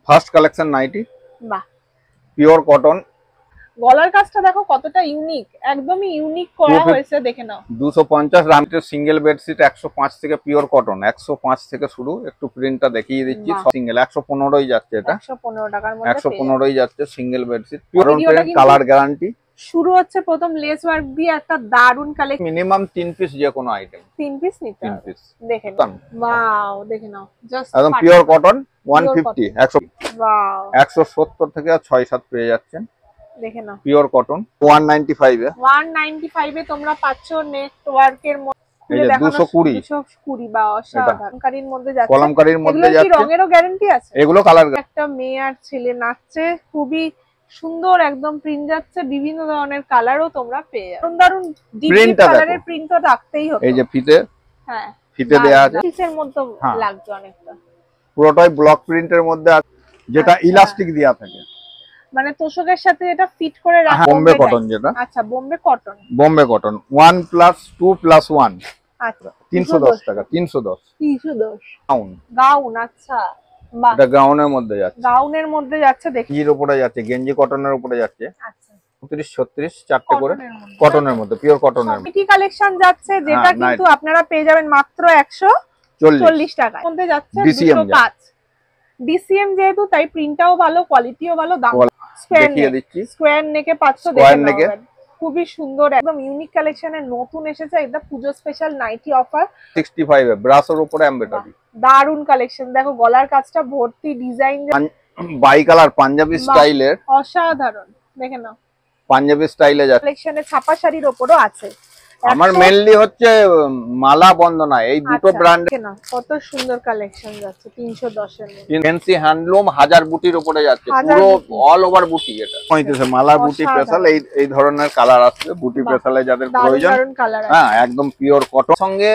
First collection nightie, বাহ, pure cotton. গলার কাজটা দেখো কতটা ইউনিক, একদমই ইউনিক করা হয়েছে, দেখে নাও। 250 রামটের সিঙ্গেল বেডশিট 105 থেকে পিওর কটন, 105 থেকে শুরু। একটু প্রিন্টটা দেখিয়ে দিচ্ছি। সিঙ্গেল 115ই যাচ্ছে, এটা 115 টাকার মধ্যে 115ই যাচ্ছে single bedsheet, pure print, colour guarantee. শুরু হচ্ছে প্রথম লেস ওয়ার্ক দিয়ে একটা দারুন কালেকশন। মিনিমাম 3 পিস যে কোনো আইটেম, 3 পিস নিতে 3 হবে। পিস দেখে নাও, ওয়াও, দেখে নাও, জাস্ট একদম পিওর কটন। 150 100, ওয়াও, 170 থেকে 6-7 পেয়ে যাচ্ছেন। দেখে নাও, পিওর কটন 195 এ, 195 এ তোমরা পাচ্ছ নেট ওয়ার্কের মধ্যে। এই যে 220 220 বা অসাধারণ কারির মধ্যে যাচ্ছে, কলমকারীর মধ্যে যাচ্ছে। এগুলো কি রঙেরও গ্যারান্টি আছে? এগুলো কালার। একটা মেয়ে আর ছেলে নাচছে, খুবই সুন্দর একদম প্রিন্ট যাচ্ছে, বিভিন্ন ধরনের কালারও তোমরা পেয়ে যাবে। দারুন ডিপ কালারের প্রিন্ট তো রাখতেই হবে। এই যে ফিতে, হ্যাঁ ফিতে দেয়া আছে, পিসের মতো লাগছে অনেকটা। পুরোটাই ব্লক প্রিন্টের মধ্যে আছে, যেটা ইলাস্টিক দেয়া থাকে, মানে তোষকের সাথে এটা ফিট করে রাখা। বোম্বে কটন যেটা। আচ্ছা, বোম্বে কটন, বোম্বে কটন 1+2+1। আচ্ছা 310 টাকা, 310 গাউন। গাউন, আচ্ছা, বাহ, এটা গাউনের মধ্যে যাচ্ছে, গাউনের মধ্যে যাচ্ছে। দেখি গেঞ্জির উপরে যাচ্ছে, গেঞ্জি কটনের উপরে যাচ্ছে। আচ্ছা 29-36 চারটে করে কটনের মধ্যে, পিওর কটনের মধ্যে কালেকশন যাচ্ছে, যেটা কিন্তু আপনারা পেয়ে যাবেন মাত্র 140 টাকায়। মধ্যে যাচ্ছে 205। ডিসিএম যেহেতু, তাই প্রিন্টটাও ভালো, কোয়ালিটিও ভালো, দাম দেখিয়ে দিচ্ছি। স্কয়ার নেকে পাচ্ছ, দেখে নাও, খুবই সুন্দর, একদম ইউনিক কালেকশনের নতুন এসেছে। এটা পূজো স্পেশাল নাইটি অফার 65 এ, ব্রাসের উপরে এমব্রয়ডারি, দারুন কালেকশন। দেখো গলার কাজটা ভর্তি ডিজাইন, বাই কালার পাঞ্জাবি স্টাইলের, অসাধারণ, দেখে নাও, পাঞ্জাবি স্টাইলে যাচ্ছে। কালেকশনে ছাপা শাড়ির উপরও আছে। আমার মেইনলি হচ্ছে মালা বন্দনা, এই দুটো ব্র্যান্ড। কত সুন্দর কালেকশন যাচ্ছে 310 এর মধ্যে। ফ্যান্সি হ্যান্ডলুম, 1000 বুটির উপরে যাচ্ছে, পুরো অল ওভার বুটি। এটা কইতেছে মালা বুটি স্পেশাল, এই ধরনের কালার আসছে বুটি স্পেশালে যাদের প্রয়োজন। হ্যাঁ, একদম পিওর কটন সঙ্গে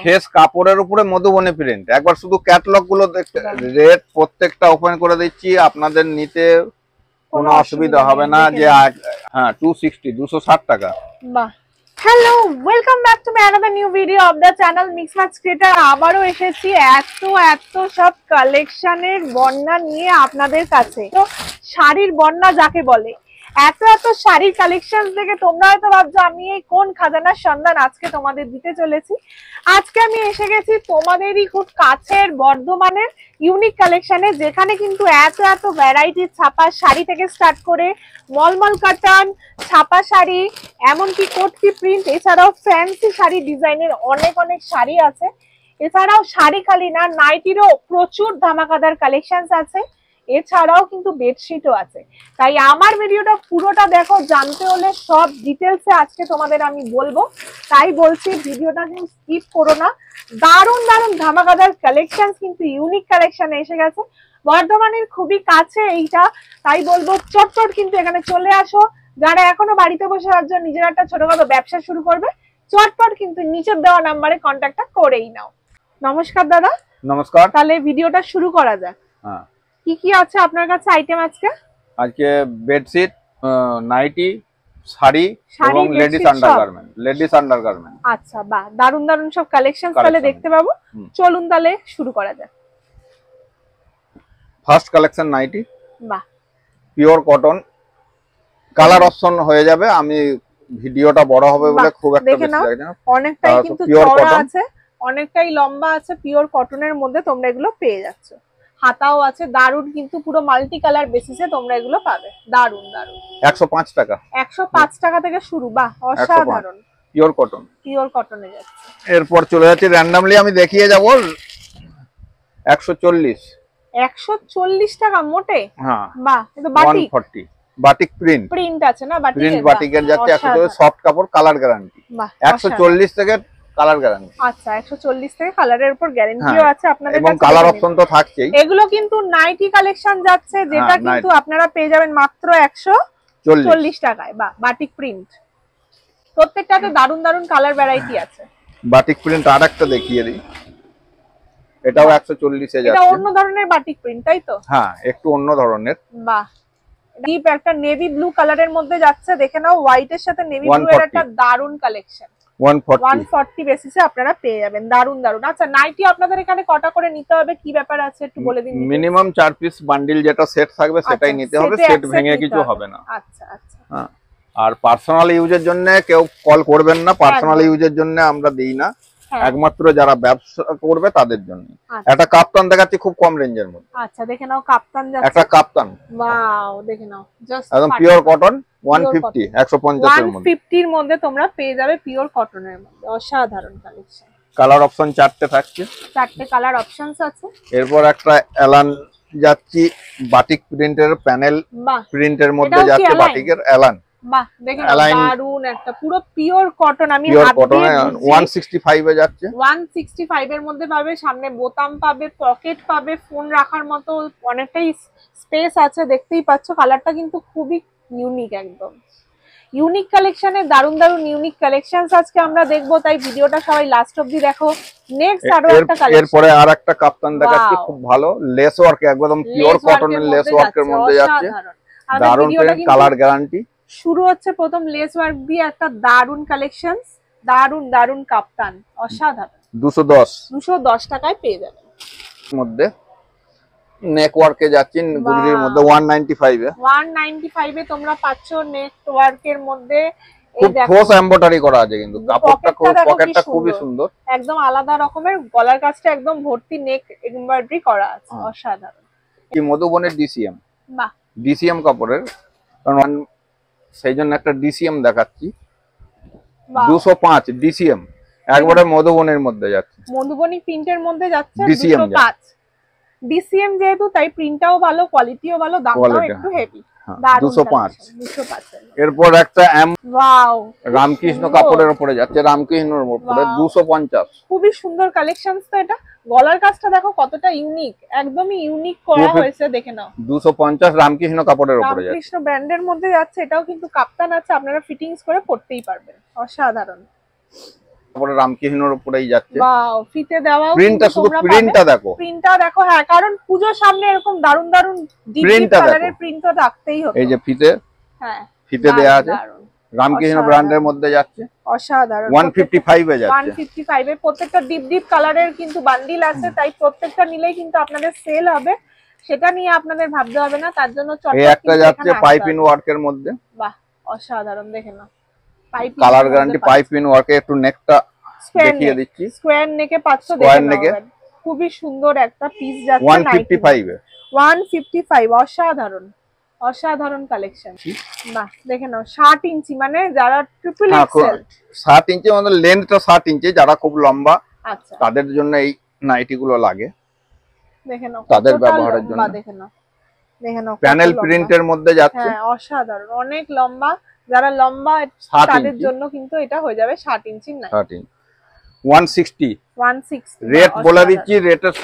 খেস কাপড়ের উপরে মধুবনী প্রিন্ট। একবার শুধু ক্যাটালগ গুলো দেখতে, রেট প্রত্যেকটা ওপেন করে দিচ্ছি, আপনাদের নিতে কোনো অসুবিধা হবে না। যে হ্যাঁ 260 টাকা। বাহ, hello, welcome back to my another new video of the channel mix match creator. আবারও এসেছি এত সব কালেকশনের বন্যা নিয়ে আপনাদের কাছে। তো শাড়ির বন্যা যাকে বলে, এত শাড়ির কালেকশন থেকে তোমরা হয়তো ভাবছো আমি এই কোন খাজানার সন্ধান আজকে তোমাদের দিতে চলেছি। আজকে আমি এসে গেছি তোমাদেরই খুব কাছের বর্ধমানের ইউনিক কালেকশনে, যেখানে কিন্তু এত ভ্যারাইটির ছাপা শাড়ি থেকে স্টার্ট করে মলমল কাটান, ছাপা শাড়ি, এমনকি কোটকি প্রিন্ট, এছাড়াও ফ্যান্সি শাড়ি ডিজাইনের অনেক শাড়ি আছে। এছাড়াও শাড়ি খালি না, নাইটিরও প্রচুর ধামাকাদার কালেকশন আছে। এছাড়াও কিন্তু বেডশিটও আছে। তাই আমার ভিডিওটা পুরোটা দেখো, জানতে হলে সব ডিটেলসে আজকে তোমাদের আমি বলবো। তাই বলছি ভিডিওটা কিন্তু স্কিপ করো না। দারুণ ধামাকাদার কালেকশন, কিন্তু ইউনিক কালেকশন এসে গেছে বর্ধমানের খুবই কাছে এইটা। তাই বলবো চটচট কিন্তু এখানে চলে আসো। যারা এখনো বাড়িতে বসে ভাবছো নিজের একটা ছোটখাটো ব্যবসা শুরু করবে, চটপট কিন্তু নিচের দেওয়া নাম্বারে কন্ট্যাক্টটা করেই নাও। নমস্কার দাদা। নমস্কার। তাহলে ভিডিওটা শুরু করা যাক। হ্যাঁ, কি আছে আপনার কাছে আইটেম আজকে? আজকে বেডশিট, নাইটি, শাড়ি এবং লেডিস আন্ডারগারমেন্ট। আচ্ছা, বাহ, দারুণ সব কালেকশন তাহলে দেখতে পাবো। চলুন তাহলে শুরু করা যাক। ফার্স্ট কালেকশন নাইটি, বাহ, পিওর কটন, কালার অপশন হয়ে যাবে। আমি ভিডিওটা বড় হবে বলে খুব একটা বেশি লাগে না। অনেকটাই কিন্তু চওড়া আছে, অনেকটাই লম্বা আছে, পিওর কটনের মধ্যে তোমরা এগুলো পেয়ে যাচ্ছ। হাতাও আছে, দারুন, কিন্তু পুরো মাল্টি কালার বেসিসে তোমরা এগুলো পাবে। দারুন 105 টাকা, 105 টাকা থেকে শুরু। বাহ, অসাধারণ, পিওর কটনে যাচ্ছে। এরপর চলে যাচ্ছে র্যান্ডমলি, আমি দেখিয়ে যাব 140 টাকা মোটে। হ্যাঁ, বাহ, এটা বাটিক, 140 বাটিক প্রিন্ট আছে না, বাটিকের যাচ্ছে 140 সফট কাপড়, কালার গ্যারান্টি। 140 থেকে কালার গ্যারান্টি। আচ্ছা, 140 থেকে কালারের উপর গ্যারান্টিও আছে আপনাদের কাছে, এবং কালার অপশন তো থাকছেই। এগুলো কিন্তু নাইটি কালেকশন যাচ্ছে, যেটা কিন্তু আপনারা পেয়ে যাবেন মাত্র 140 টাকায়। বাহ, বাটিক প্রিন্ট, প্রত্যেকটাতে দারুণ কালার ভ্যারাইটি আছে। বাটিক প্রিন্ট আরেকটা দেখিয়ে দিই, এটাও 140 এ যাচ্ছে। এটা অন্য ধরনের বাটিক প্রিন্ট, তাই তো? হ্যাঁ, একটু অন্য ধরনের। বাহ, ডিপ একটা নেভি ব্লু কালারের মধ্যে যাচ্ছে, দেখে নাও, হোয়াইট এর সাথে নেভি ব্লু এর একটা দারুণ কালেকশন। 140 বেসিসে আপনারা পেয়ে যাবেন। দারুন দারুন। আচ্ছা নাইটি আপনাদের এখানে কটা করে নিতে হবে, কি ব্যাপার আছে একটু বলে দিন। মিনিমাম 4 পিস বান্ডিল যেটা সেট থাকবে সেটাই নিতে হবে, সেট ভেঙে কিছু হবে না। আচ্ছা আচ্ছা। হ্যাঁ, আর পার্সোনাল ইউজের জন্য কেউ কল করবেন না, পার্সোনাল ইউজের জন্য আমরা দেই না, একমাত্র যারা ব্যবসা করবে তাদের জন্য। একটা কাপ্তান দেখাচ্ছি খুব কম রেঞ্জের মধ্যে। আচ্ছা দেখে নাও, কাপ্তান যাচ্ছে, একটা কাপ্তান, ওয়াও দেখে নাও, জাস্ট একদম পিওর কটন 150 150 এর মধ্যে, 150 এর মধ্যে তোমরা পেয়ে যাবে পিওর কটনের মধ্যে। অসাধারণ কালেকশন। কালার অপশন 4টে থাকছে, 4টে কালার অপশনস আছে। এরপর একটা এলান যাচ্ছি বাটিক প্রিন্টের প্যানেল প্রিন্টের মধ্যে যাচ্ছে, বাটিকের এলান। বাহ দেখেন দারুন একটা পুরো পিওর কটন। আমি হাত দিয়ে 165 এ যাচ্ছে, 165 এর মধ্যে পাবে, সামনে বোতাম পাবে, পকেট পাবে, ফোন রাখার মতো অনেকটাই স্পেস আছে, দেখতেই পাচ্ছ। কালারটা কিন্তু খুবই ইউনিক, একদম ইউনিক কালেকশনে দারুন দারুন ইউনিক কালেকশনস আজকে আমরা দেখবো, তাই ভিডিওটা সবাই লাস্ট অবধি দেখো। নেক্সট আরো একটা কালেকশন, এরপরে আরেকটা কাপ্তান দেখাচ্ছি খুব ভালো লেস ওয়ার্ক, একদম পিওর কটনের লেস ওয়ার্কের মধ্যে যাচ্ছে, দারুন কালার গ্যারান্টি। শুরু হচ্ছে প্রথম লেস ওয়ার্ক দিয়ে একটা দারুন কালেকশনস, দারুন দারুন কাপ্তান, অসাধারণ। 210 টাকায় পেয়ে যাবেন। মধ্যে নেক ওয়ার্কে যাচ্ছেন গুজরির মধ্যে 195 এ, 195 এ তোমরা পাচ্ছ নেক ওয়ার্কের মধ্যে। এই দেখো ক্রস এমব্রয়ডারি করা আছে, কিন্তু কাপড়টা পকেটটা খুবই সুন্দর, একদম আলাদা রকমের, গলার কাছটা একদম ভর্তি নেক এমব্রয়ডারি করা আছে, অসাধারণ। কি মধুবনের ডিসিএম, বাহ ডিসিএম কাপড়ের, কারণ সেই জন্য একটা ডিসিএম দেখাচ্ছি 205 ডিসিএম, একবারে মধুবনের মধ্যে যাচ্ছে, মধুবনী প্রিন্টের মধ্যে যাচ্ছে 205 ডিসিএম যেহেতু, তাই প্রিন্টটাও ভালো, কোয়ালিটিও ভালো, দামটাও একটু হেভি। 205 এরপর একটা ওয়াও রামকৃষ্ণ কাপড়ের উপরে যাচ্ছে, রামকৃষ্ণের উপরে 250, খুবই সুন্দর কালেকশনস। তো এটা গলার কাজটা দেখো কতটা ইউনিক, একদমই ইউনিক করা হয়েছে, দেখে নাও। 250 রামকৃষ্ণ কাপড়ের উপরে যাচ্ছে, রামকৃষ্ণ ব্র্যান্ডের মধ্যে যাচ্ছে, এটাও কিন্তু কাপ্তান আছে, আপনারা ফিটিংস করে পরতেই পারবেন, অসাধারণ। তারপরে রামকৃষ্ণের উপরেই যাচ্ছে, ওয়াও ফিতে দেওয়াও, প্রিন্টটা শুধু প্রিন্টটা দেখো, প্রিন্টটা দেখো। হ্যাঁ, কারণ পূজোর সামনে এরকম দারুন দারুন ডিপ কালারের প্রিন্ট তো রাখতেই হবে। এই যে ফিতে, হ্যাঁ ফিতে দেয়া আছে, রামকৃষ্ণ ব্র্যান্ডের মধ্যে যাচ্ছে, অসাধারণ। 155 এ যাচ্ছে, 155 এ প্রত্যেকটা ডিপ ডিপ কালারের কিন্তু বান্ডিল আছে, তাই প্রত্যেকটা নিলেই কিন্তু আপনাদের সেল হবে, সেটা নিয়ে আপনাদের ভাবতে হবে না। তার জন্য এই একটা যাচ্ছে পাইপ ইন ওয়ার্কের মধ্যে, বাহ অসাধারণ, দেখেন না pipe colour guarantee, pipe in ওয়ার্কে একটু নেকটা দেখিয়ে দিচ্ছি, স্কয়ার নেকে পাচ্ছ, দেখেন খুবই সুন্দর একটা পিস যাচ্ছে 155 এ, 155 অসাধারণ অসাধারণ কালেকশন। বাহ দেখে নাও 60 ইঞ্চি, মানে যারা ট্রিপল এক্সেল 60 ইঞ্চি, মানে লেন্থটা 60 ইঞ্চি, যারা খুব লম্বা আচ্ছা তাদের জন্য এই নাইটি গুলো লাগে, দেখে নাও তাদের ব্যবহারের জন্য। দেখে নাও প্যানেল প্রিন্টের মধ্যে যাচ্ছে, হ্যাঁ অসাধারণ, অনেক লম্বা, যারা লম্বা তাদের জন্য কিন্তু এটা হয়ে যাবে 60 ইঞ্চি না, 160 রেট বলে দিচ্ছি, রেটের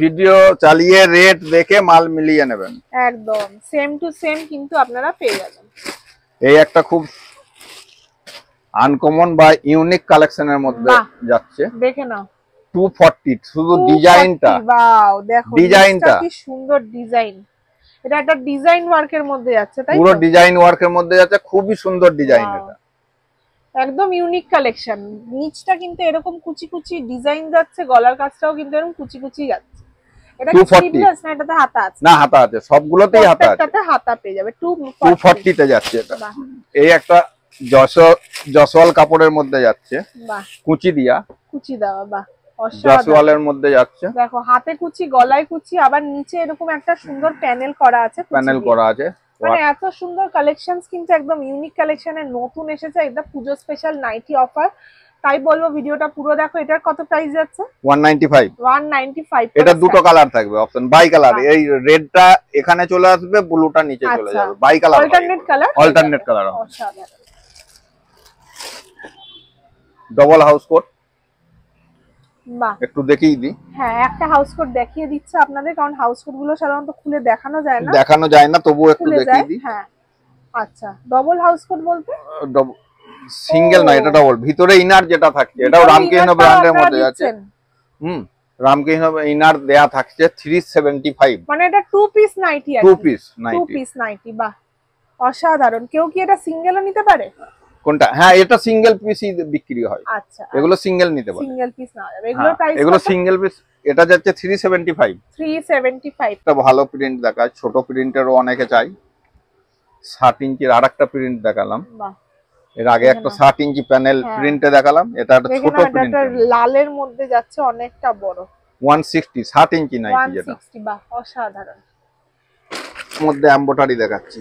ভিডিও চালিয়ে রেট দেখে মাল মিলিয়ে নেবেন, একদম সেম টু সেম কিন্তু আপনারা পেয়ে যাবেন। এই একটা খুব আনকমন বা ইউনিক কালেকশনের মধ্যে যাচ্ছে, দেখে নাও 240, শুধু ডিজাইনটা, ওয়াও দেখো ডিজাইনটা কি সুন্দর ডিজাইন, এটা একটা ডিজাইন ওয়ার্কের মধ্যে যাচ্ছে, তাই পুরো ডিজাইন ওয়ার্কের মধ্যে যাচ্ছে, খুবই সুন্দর ডিজাইন, এটা একদম ইউনিক কালেকশন। নিচটা কিন্তু এরকম কুচি কুচি ডিজাইন যাচ্ছে, গলার কাজটাও কিন্তু এরকম কুচি কুচি যাচ্ছে। এটা কি স্লিভলেস না, এটাতে হাতা আছে? না হাতা আছে, সবগুলোতেই হাতা আছে, এটাতে হাতা পেয়ে যাবে। 240 তে যাচ্ছে এটা। এই একটা জসওয়াল কাপড়ের মধ্যে যাচ্ছে, বাহ কুচি দেওয়া, বাহ জসওয়ালের মধ্যে যাচ্ছে, দেখো হাতে কুচি, গলায় কুচি, আবার নিচে এরকম একটা সুন্দর প্যানেল করা আছে, মানে এত সুন্দর কালেকশনস কিন্তু একদম ইউনিক কালেকশনের নতুন এসেছে, এটা পুজো স্পেশাল নাইটি অফার, তাই বলবো ভিডিওটা পুরো দেখো। এটার কত প্রাইস যাচ্ছে? 195 এটা দুটো কালার থাকবে অপশন, বাই কালার, এই রেডটা এখানে চলে আসবে, ব্লুটা নিচে চলে যাবে, bicolour, alternate colour double housecoat. বাহ একটু দেখিয়ে দিই, হ্যাঁ একটা হাউস কোট দেখিয়ে দিচ্ছে আপনাদের, কারণ হাউস কোট গুলো সাধারণত খুলে দেখানো যায় না, তবুও একটু দেখিয়ে দিই। হ্যাঁ আচ্ছা, ডবল হাউস কোট বলতে সিঙ্গেল না, এটা ডবল, ভিতরে ইনার যেটা থাকছে, এটাও রামকৃষ্ণ ব্র্যান্ডের মধ্যে যাচ্ছে, রামকৃষ্ণ ইনার দেয়া থাকছে 375, মানে এটা two piece nightie, two piece nightie, বাহ অসাধারণ। কেউ কি এটা সিঙ্গেলও নিতে পারে? কোনটা? হ্যাঁ এটা সিঙ্গেল পিসই বিক্রি হয়। আচ্ছা এগুলো সিঙ্গেল নিতে পারে। সিঙ্গেল পিস না যাবে। এগুলো প্রাইস এগুলো সিঙ্গেল পিস, এটা যাচ্ছে 375। 375। একটা ভালো প্রিন্ট দেখায়, ছোট প্রিন্টেরও অনেকে চাই। 60 ইঞ্চির আরেকটা প্রিন্ট দেখালাম। বাহ, এর আগে একটা 60 ইঞ্চি প্যানেল প্রিন্টে দেখালাম, এটা একটা ছোট প্রিন্ট, লালের মধ্যে যাচ্ছে, অনেকটা বড়। 160 60 ইঞ্চি নাইটি যেটা 160। বাহ, অসাধারণ। মধ্যে এমব্রয়ডারি দেখাচ্ছি,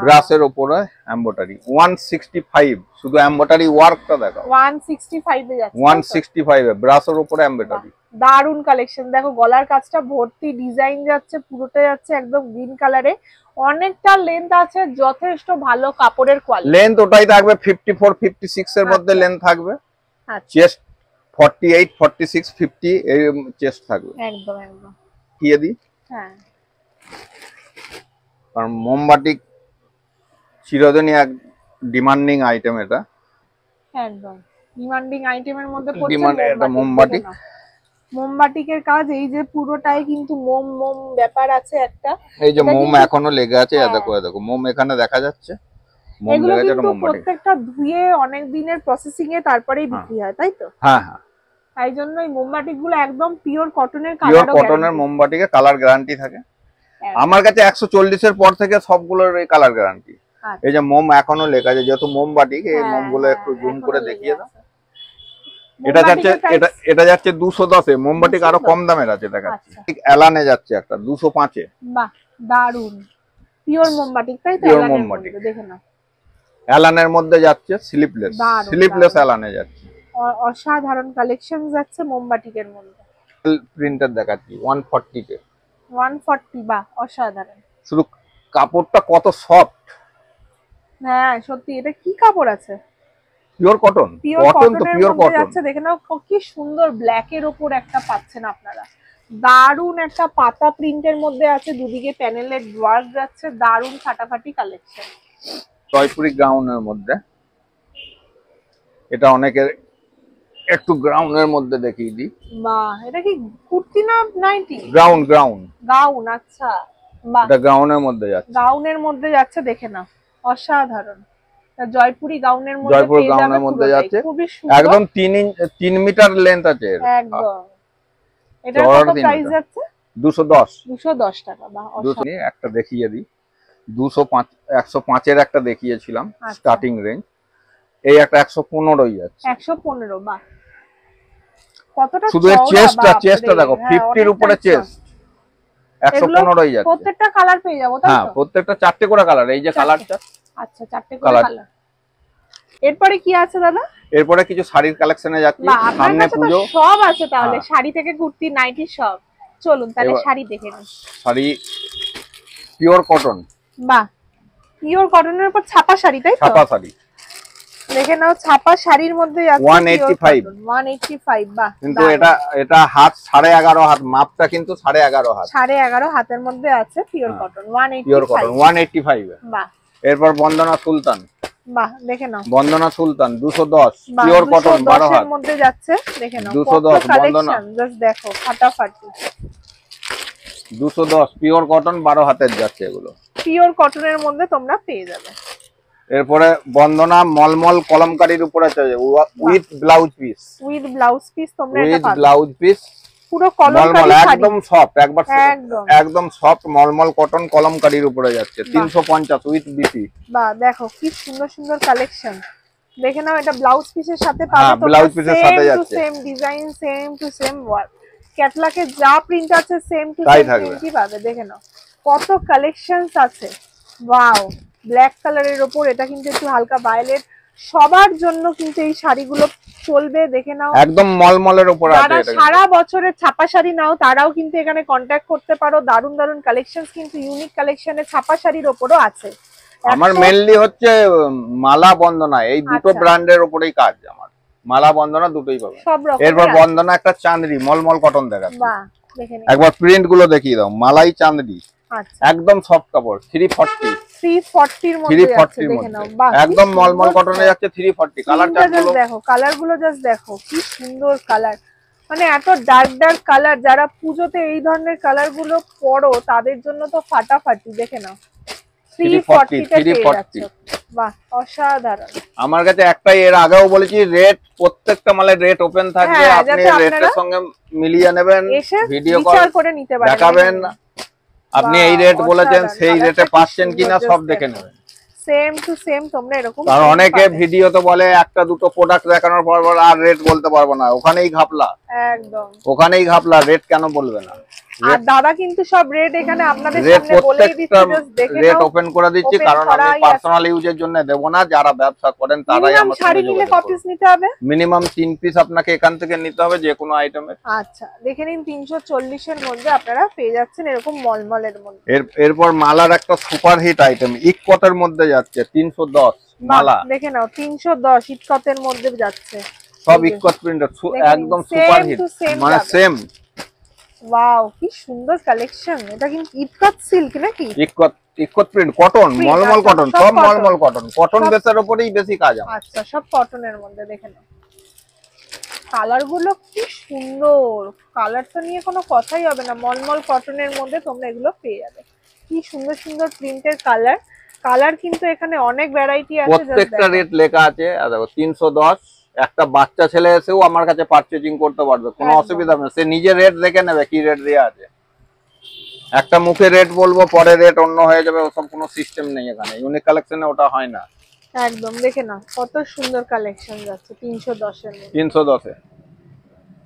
ব্রাশের উপরে এমব্রয়ডারি 165। শুধু এমব্রয়ডারি ওয়ার্কটা দেখো, 165 এ যাচ্ছে। 165 এ ব্রাশের উপরে এমব্রয়ডারি। দারুন কালেকশন। দেখো গলার কাজটা ভর্তি ডিজাইন যাচ্ছে, পুরোটা যাচ্ছে একদম গ্রিন কালারে। অনেকটা লেন্থ আছে, যথেষ্ট ভালো কাপড়ের কোয়ালিটি। লেন্থ ওটাই থাকবে 54 56 এর মধ্যে লেন্থ থাকবে। চেস্ট 48 46 50 এই চেস্ট থাকবে। একদম একদম কি দি? হ্যাঁ, কারণ মোমবাটি চিরদিনই এক ডিমান্ডিং আইটেম, এটা একদম ডিমান্ডিং আইটেমের মধ্যে এটা মোমবাটি। মোমবাটিকের কাজ, এই যে পুরোটাই কিন্তু মোম মোম ব্যাপার আছে একটা। এই যে মোম এখনো লেগে আছে, দেখো দেখো মোম এখানে দেখা যাচ্ছে, মোম লেগে আছে। এটা মোমবাটি প্রত্যেকটা ধুয়ে অনেক দিনের প্রসেসিং এ তারপরেই বিক্রি হয়, তাই তো? হ্যাঁ হ্যাঁ, তাই জন্য এই মোমবাটিকগুলো একদম পিওর কটনের, পিওর কটনের মোমবাটিকে কালার গ্যারান্টি থাকে। আমার কাছে 140 এর পর থেকে সবগুলোর এই কালার গ্যারান্টি। এই যে মোম এখনো লেখা আছে, যেহেতু মোমবাটি, এই মোমগুলো একটু জুম করে দেখিয়ে দাও। এটা যাচ্ছে 210 এ। মোমবাটি আরো কম দামের আছে দেখাচ্ছি। এলানে যাচ্ছে একটা 205 এ। বাহ, দারুন। পিওর মোমবাটি, তাই তো? পিওর মোমবাটি দেখে নাও। এলানের মধ্যে যাচ্ছে স্লিপলেস, স্লিপলেস এলানে যাচ্ছে। অসাধারণ কালেকশন যাচ্ছে মোমবাটিকের মধ্যে। প্রিন্টার দেখাচ্ছি 140 তে। 140। বাহ, অসাধারণ। শুধু কাপড়টা কত সফট। হ্যাঁ সত্যি, এটা কি কাপড় আছে? Pure cotton. কটন তো পিওর কটন যাচ্ছে, দেখে নাও কি সুন্দর ব্ল্যাক এর উপর একটা পাচ্ছেন আপনারা। দারুন একটা পাতা প্রিন্টের মধ্যে আছে, দুদিকে প্যানেলের ওয়ার্ক যাচ্ছে, দারুন ফাটাফাটি কালেকশন। জয়পুরি গ্রাউন্ডের মধ্যে, এটা অনেকের একটু গ্রাউন্ডের মধ্যে দেখিয়ে দিই। বাহ, এটা কি কুর্তি না নাইটি? Ground ground gown. আচ্ছা বাহ, এটা গ্রাউন্ডের মধ্যে যাচ্ছে। গাউনের মধ্যে যাচ্ছে, দেখে নাও অসাধারণ। জয়পুরি গাউনের মধ্যে, জয়পুর গাউনের মধ্যে যাচ্ছে, একদম 3 মিটার লেন্থ আছে একদম। এটা কত প্রাইস যাচ্ছে? 210। 210 টাকা। বাহ, একটা দেখিয়ে দিই, 205 105 এর একটা দেখিয়েছিলাম স্টার্টিং রেঞ্জ। এই একটা 115ই যাচ্ছে। 115। বাহ, কতটা শুধু এর চেস্টটা দেখো, 50 এর উপরে চেস্ট। 115ই যাচ্ছে। প্রত্যেকটা কালার পেয়ে যাবো, তাই তো? হ্যাঁ, প্রত্যেকটা 4টে করে কালার। এই যে কালারটা, আচ্ছা 4টে করে কালার। এরপরে কি আছে দাদা? এরপরে কিছু শাড়ির কালেকশনে যাচ্ছি। সামনে পুজো, সব আছে তাহলে, শাড়ি থেকে কুর্তি নাইটি সব। চলুন তাহলে শাড়ি দেখে নিই। Sari pure cotton. বাহ, পিওর কটনের উপর ছাপা শাড়ি, তাই তো? ছাপা শাড়ি দেখে নাও, ছাপা শাড়ির মধ্যে যাচ্ছে 185। 185। বাহ, কিন্তু এটা হাত 11.5 হাত, মাপটা কিন্তু 11.5 হাত। 11.5 হাতের মধ্যে আছে পিওর কটন। 185। Pure cotton 185। বাহ। এরপর বন্দনা সুলতান। বাহ, দেখে নাও বন্দনা সুলতান 210 পিওর কটন 12 হাত এর মধ্যে যাচ্ছে। দেখে নাও 210 বন্দনা, জাস্ট দেখো ফাটাফাটি। 210 পিওর কটন 12 হাতের যাচ্ছে, এগুলো পিওর কটনের মধ্যে তোমরা পেয়ে যাবে। এরপরে বন্দনা মলমল কলমকারীর উপরে আছে, with blouse piece. With blouse piece তোমরা এটা পাবে। উইথ ব্লাউজ পিস, পুরো কলমকারী শাড়ি, একদম সফট, একদম সফট মলমল কটন কলমকারীর উপরে যাচ্ছে 350 উইথ বিপি। বাহ, দেখো কি সুন্দর সুন্দর কালেকশন। দেখে নাও, এটা ব্লাউজ পিসের সাথে পাবে। হ্যাঁ, ব্লাউজ পিসের সাথে যাচ্ছে, same design, same to same work. ক্যাটালগে যা প্রিন্ট আছে সেম টু তাই সেম প্রিন্টই পাবে। দেখে নাও কত কালেকশনস আছে। ওয়াও, ব্ল্যাক কালারের উপর এটা কিন্তু একটু হালকা ভায়োলেট। সবার জন্য কিন্তু এই শাড়িগুলো চলবে। দেখে নাও, একদম মলমলের উপর আছে। যারা সারা বছরের ছাপা শাড়ি নাও তারাও কিন্তু এখানে কন্টাক্ট করতে পারো। দারুন দারুন কালেকশনস কিন্তু ইউনিক কালেকশনে ছাপা শাড়ির উপরও আছে। আমার মেইনলি হচ্ছে মালা বন্দনা, এই দুটো ব্র্যান্ডের উপরেই কাজ আমার। মালা বন্দনা দুটোই পাবে। এরপর বন্দনা একটা চাঁদনি মলমল কটন দেখাচ্ছি। বাহ, দেখে নিন একবার প্রিন্ট গুলো দেখিয়ে দাও। মালাই চাঁদনি, আচ্ছা একদম সফট কাপড় 340 এর মধ্যে যাচ্ছে। দেখে নাও, বাহ, একদম মলমল কটনে যাচ্ছে 340। কালারটা দেখো, কালারগুলো জাস্ট দেখো কি সুন্দর কালার। মানে এত ডার্ক ডার্ক কালার, যারা পূজোতে এই ধরনের কালারগুলো পরো তাদের জন্য তো ফাটাফাটি। দেখে নাও 340 বাহ অসাধারণ। আমার কাছে একটাই, এর আগেও বলেছি, রেট প্রত্যেকটা মালের রেট ওপেন থাকবে, আপনি রেটের সঙ্গে মিলিয়ে নেবেন, ভিডিও কল করে নিতে পারবেন, দেখাবেন আপনি এই রেট বলেছেন সেই রেটে পাচ্ছেন কিনা সব দেখে নেবেন। সেম টু সেম তোমরা এরকম। আর অনেকে ভিডিও তো বলে একটা দুটো প্রোডাক্ট দেখানোর পর আর রেট বলতে পারবো না, ওখানেই ঘাপলা, একদম ওখানেই ঘাপলা, রেট কেন বলবে না। আর দাদা কিন্তু সব রেট এখানে আপনাদের সামনে বলেই দিচ্ছে, জাস্ট দেখে নাও, রেট ওপেন করে দিচ্ছি, কারণ আমি পার্সোনাল ইউজের জন্য দেব না, যারা ব্যবসা করেন তারাই আমার শাড়ি নিলে কত পিস নিতে হবে? মিনিমাম 3 পিস আপনাকে এখান থেকে নিতে হবে যে কোনো আইটেমের। আচ্ছা দেখে নিন 340 এর মধ্যে আপনারা পেয়ে যাচ্ছেন এরকম মলমলের মধ্যে। এরপর মালার একটা সুপার হিট আইটেম ইকটের মধ্যে যাচ্ছে 310 মালা, দেখে নাও 310 ইকটের মধ্যে যাচ্ছে, সব ইকট প্রিন্টের, একদম সুপার হিট, মানে সেম। ওয়াও কি সুন্দর কালেকশন, এটা কিন্তু ইকট সিল্ক নাকি? ইকট প্রিন্ট, কটন, মলমল কটন, সব মলমল কটন, কটন বেসের উপরেই বেশি কাজ আছে। আচ্ছা সব কটনের মধ্যে, দেখে নাও কালার গুলো কি সুন্দর, কালার তো নিয়ে কোনো কথাই হবে না, মলমল কটনের মধ্যে তোমরা এগুলো পেয়ে যাবে। কি সুন্দর সুন্দর প্রিন্টের কালার, কালার কিন্তু এখানে অনেক ভ্যারাইটি আছে, প্রত্যেকটা রেট লেখা আছে। দেখো 310, একটা বাচ্চা ছেলে এসেও আমার কাছে পারচেজিং করতে পারবে, কোনো অসুবিধা নেই, সে নিজে রেট দেখে নেবে কি রেট দেয়া আছে। একটা মুখে রেট বলবো পরে রেট অন্য হয়ে যাবে, ওসব কোনো সিস্টেম নেই এখানে, ইউনিক কালেকশনে ওটা হয় না। একদম দেখে না কত সুন্দর কালেকশন যাচ্ছে 310 এর মধ্যে। 310 এ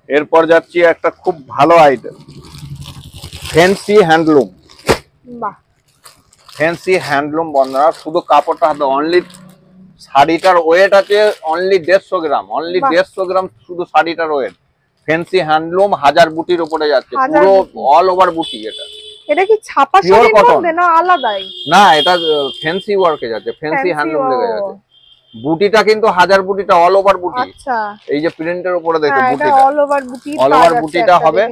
এরপর যাচ্ছি একটা খুব ভালো আইটেম, ফ্যান্সি হ্যান্ডলুম। বাহ ফ্যান্সি হ্যান্ডলুম বন্ধুরা, শুধু কাপড়টা হাতে, অনলি শাড়িটার ওয়েট আছে অনলি 150 গ্রাম, অনলি 150 গ্রাম শুধু শাড়িটার ওয়েট। ফ্যান্সি হ্যান্ডলুম, 1000 বুটির উপরে যাচ্ছে, পুরো অল ওভার বুটি। এটা কি ছাপা শাড়ির মধ্যে না আলাদাই? না, এটা ফ্যান্সি ওয়ার্কে যাচ্ছে, ফ্যান্সি হ্যান্ডলুম লেগে যাচ্ছে। বুটিটা কিন্তু 1000 বুটিটা অল ওভার বুটি। আচ্ছা এই যে প্রিন্টের উপরে দেখো বুটিটা অল ওভার বুটি, অল ওভার বুটিটা হবে,